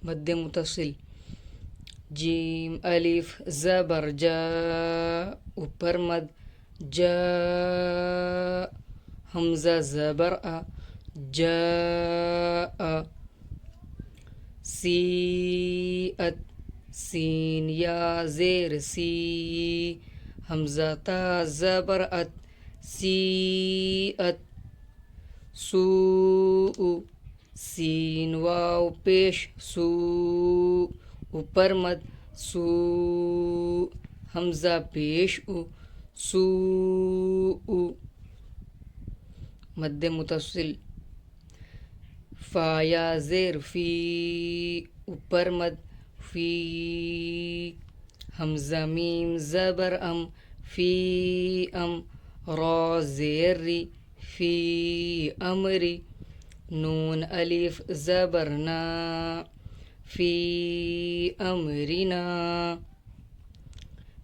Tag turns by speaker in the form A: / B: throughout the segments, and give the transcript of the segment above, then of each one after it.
A: مد متصل جیم الف زبر جا اوپر مد جا حمزہ زبر جاء سیئت سین یا زیر سی حمزہ تا زبر ات سیئت سوء سین واو پیش سو اوپر مد سو حمزہ پیش او سوء مد متصل فا یا زیر فی اوپر مد فی حمزہ میم زبر ام فی ام را زیر ری فی امری نون الف زبر نا فی امرنا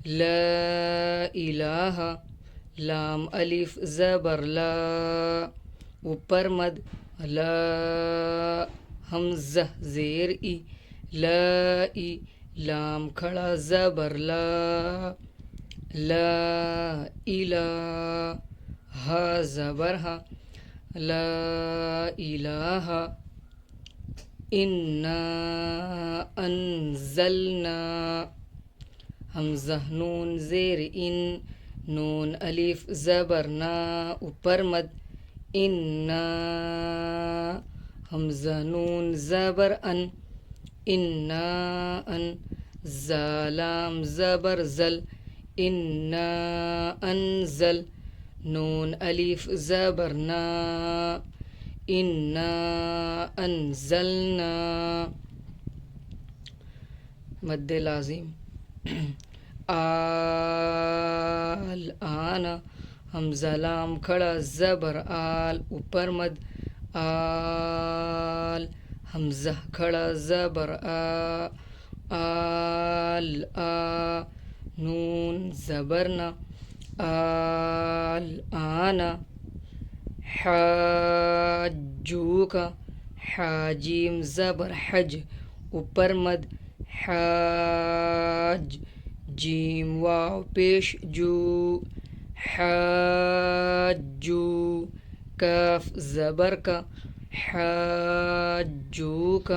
A: لا الہ لام الف زبر لا اوپر مد لا حمزہ زیر ای لا ای لام کھڑا زبر لا لا الہ زبر ہا لا الہ انا انزلنا حمزہ نون زیر ان نون الف زبر نا اوپر مد انا حمزہ نون زبر ان انا ان زالام زبر زل انا انزل نون الف زبر نا انا انزلنا مد لازم آل حمزہ لام کھڑا زبر آل اوپر مد آل حمزہ کھڑا زبر آل نون زبرنا آل آنا حاجوک حاجیم زبر حج اوپر مد حاج جیم واو پیش جو حاجو کاف زبر کا حاجوک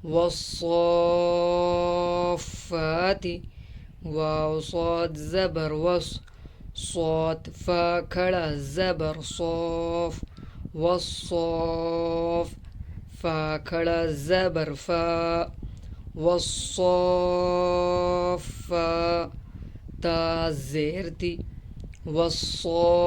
A: والصافات واو صاد زبر وص صوت فا کھڑا زبر صوف والصوف فا کھڑا زبر فا والصافا تا زیر تی والصافات